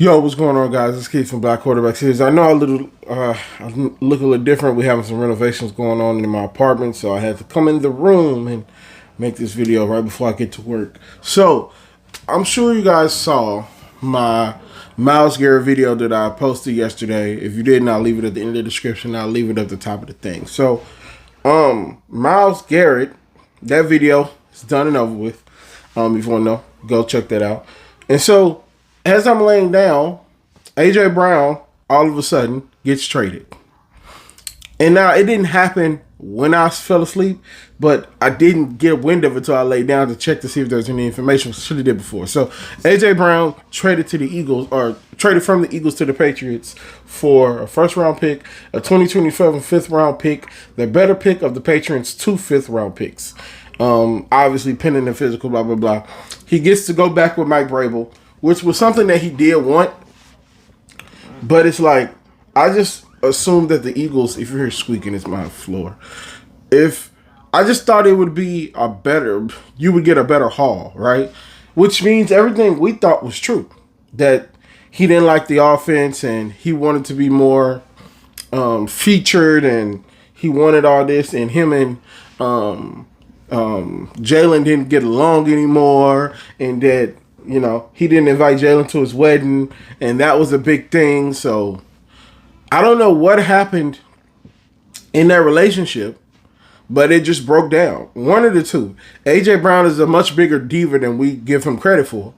Yo, what's going on, guys? It's Keith from Black Quarterback Series. I know I look a little different. We're having some renovations going on in my apartment, so I had to come in the room and make this video right before I get to work. So, I'm sure you guys saw my Myles Garrett video that I posted yesterday. If you didn't, I'll leave it at the end of the description. I'll leave it at the top of the thing. So, Myles Garrett, that video is done and over with. If you want to know, go check that out. And so, as I'm laying down, A.J. Brown all of a sudden gets traded. And now it didn't happen when I fell asleep, but I didn't get wind of it until I lay down to check to see if there's any information. Should have did before. So A.J. Brown traded to the Eagles, or traded from the Eagles to the Patriots for a first-round pick, a 2027 fifth-round pick, the better pick of the Patriots, 2 fifth-round picks. Obviously pending the physical, blah, blah, blah. He gets to go back with Mike Vrabel, which was something that he did want. But it's like, I just assumed that the Eagles, if you're here squeaking, it's my floor. I just thought it would be you would get a better haul, right? Which means everything we thought was true. That he didn't like the offense and he wanted to be more featured and he wanted all this, and him and Jalen didn't get along anymore, and that, you know, he didn't invite Jalen to his wedding, and that was a big thing. So I don't know what happened in that relationship, but it just broke down. One of the two. A.J. Brown is a much bigger diva than we give him credit for,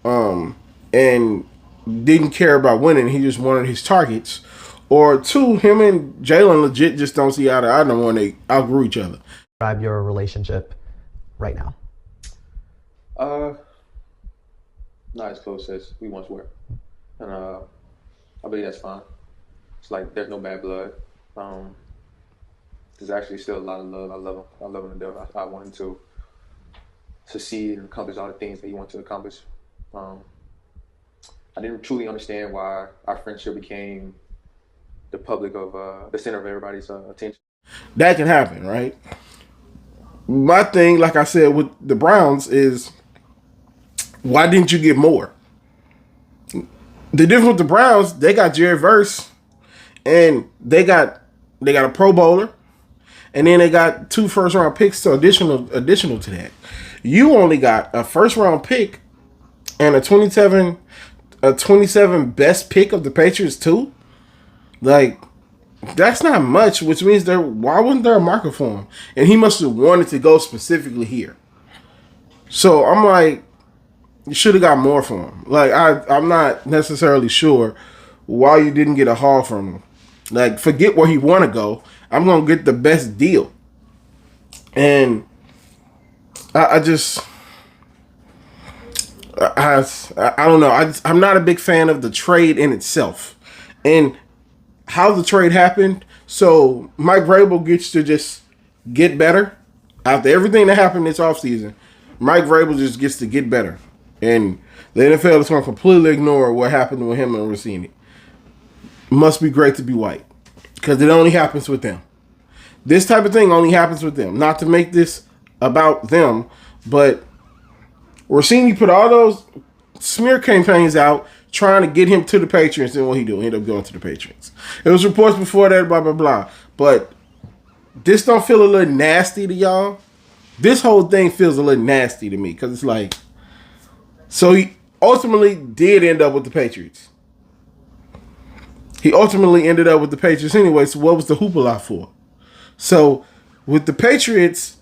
and didn't care about winning. He just wanted his targets. Or two, him and Jalen legit just don't see eye to eye no more, and they outgrew each other. Describe your relationship right now. Not as close as we once were, and I believe that's fine. It's like there's no bad blood. There's actually still a lot of love. I love him to death. I want him to succeed and accomplish all the things that he wants to accomplish. I didn't truly understand why our friendship became the public of the center of everybody's attention. That can happen, right? My thing, like I said, with the Browns is, why didn't you get more? The difference with the Browns, they got Jared Verse, and they got a Pro Bowler, and then they got 2 first-round picks to additional to that. You only got a first-round pick and a 27 best pick of the Patriots too. Like, that's not much, which means why wasn't there a market for him? And he must have wanted to go specifically here. So I'm like, you should have got more from him. Like, I'm not necessarily sure why you didn't get a haul from him. Like, forget where he want to go. I'm going to get the best deal. And I don't know. I'm not a big fan of the trade in itself. And how the trade happened. So Mike Vrabel gets to just get better. After everything that happened this offseason, Mike Vrabel just gets to get better. And the NFL is going to completely ignore what happened with him and Rossini. Must be great to be white, because it only happens with them. This type of thing only happens with them. Not to make this about them, but Rossini put all those smear campaigns out trying to get him to the Patriots, and what he do? He ended up going to the Patriots. It was reports before that, blah, blah, blah. But this don't feel a little nasty to y'all? This whole thing feels a little nasty to me, because it's like, so he ultimately did end up with the Patriots. He ultimately ended up with the Patriots anyway, so what was the hoopla for? So, with the Patriots,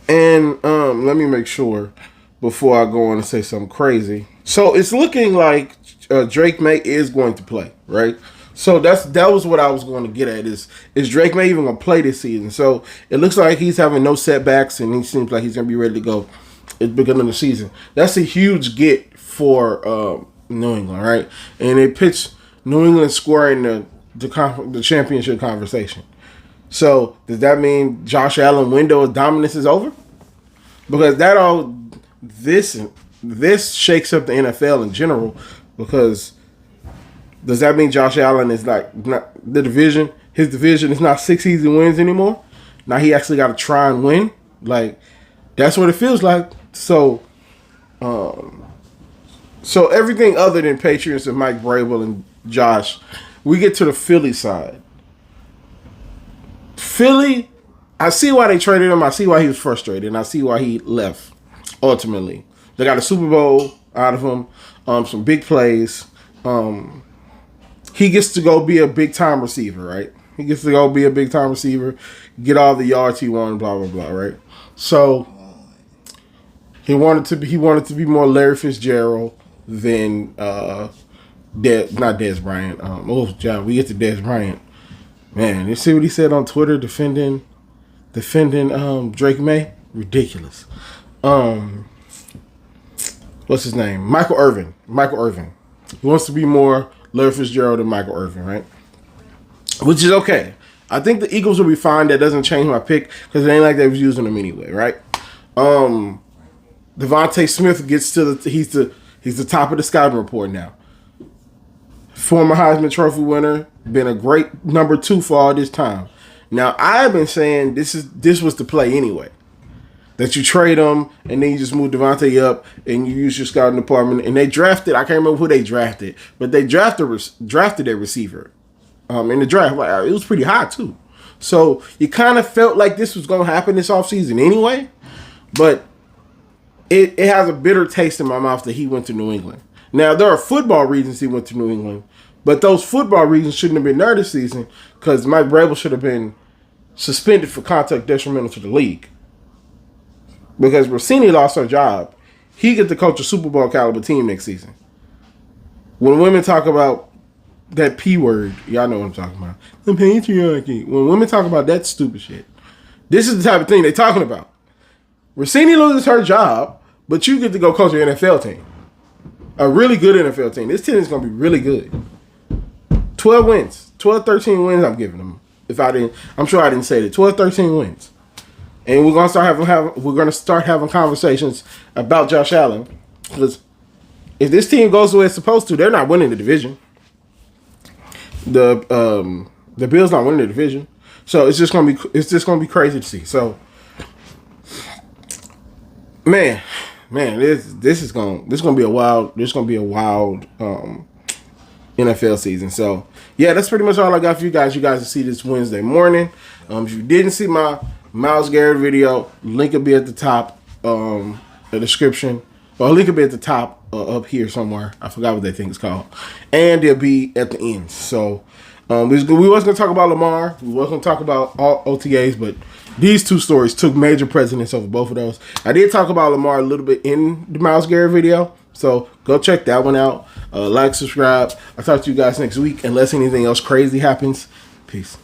and let me make sure before I go on and say something crazy. So, it's looking like Drake May is going to play, right? So, that was what I was going to get at, is Drake May even going to play this season? So, it looks like he's having no setbacks, and he seems like he's going to be ready to go at the beginning of the season. That's a huge get for New England, right? And it puts New England squaring the championship conversation. So does that mean Josh Allen window of dominance is over? Because this shakes up the NFL in general. Because does that mean Josh Allen is not the division? His division is not 6 easy wins anymore. Now he actually got to try and win. Like, that's what it feels like. So So everything other than Patriots and Mike Vrabel and Josh, we get to the Philly side. Philly, I see why they traded him. I see why he was frustrated, and I see why he left. Ultimately, they got a Super Bowl out of him, some big plays. He gets to go be a big time receiver, right? He gets to go be a big time receiver, get all the yards he wanted, blah blah blah, right? So he wanted to be more Larry Fitzgerald than not Dez Bryant. We get to Dez Bryant. Man, you see what he said on Twitter defending Drake May? Ridiculous. What's his name? Michael Irvin. He wants to be more Larry Fitzgerald than Michael Irvin, right? Which is okay. I think the Eagles will be fine. That doesn't change my pick because it ain't like they was using him anyway, right? Devontae Smith gets to he's the top of the scouting report now. Former Heisman Trophy winner, been a great number 2 for all this time. Now I've been saying this was the play anyway. That you trade him and then you just move Devontae up and you use your scouting department and they drafted. I can't remember who they drafted, but they drafted a receiver in the draft. It was pretty high too. So you kind of felt like this was going to happen this offseason anyway, but it has a bitter taste in my mouth that he went to New England. Now, there are football reasons he went to New England, but those football reasons shouldn't have been there this season because Mike Vrabel should have been suspended for conduct detrimental to the league. Because Rossini lost her job, he get to coach a Super Bowl caliber team next season. When women talk about that P word, y'all know what I'm talking about. The patriarchy. When women talk about that stupid shit, this is the type of thing they're talking about. Rossini loses her job, but you get to go coach an NFL team. A really good NFL team. This team is going to be really good. 12 wins. 12, 13 wins I'm giving them. I'm sure I didn't say that. 12, 13 wins. And we're gonna start having conversations about Josh Allen because if this team goes the way it's supposed to, they're not winning the division. The Bills not winning the division, so it's just gonna be crazy to see. So, man, this is gonna be a wild NFL season. So yeah, that's pretty much all I got for you guys. You guys will see this Wednesday morning. If you didn't see my Myles Garrett video, link will be at the top, the description. Well, link will be at the top up here somewhere. I forgot what that thing is called. And it'll be at the end. So we was going to talk about Lamar. We was going to talk about all OTAs, but these two stories took major precedence over both of those. I did talk about Lamar a little bit in the Myles Garrett video. So go check that one out. Like, subscribe. I'll talk to you guys next week unless anything else crazy happens. Peace.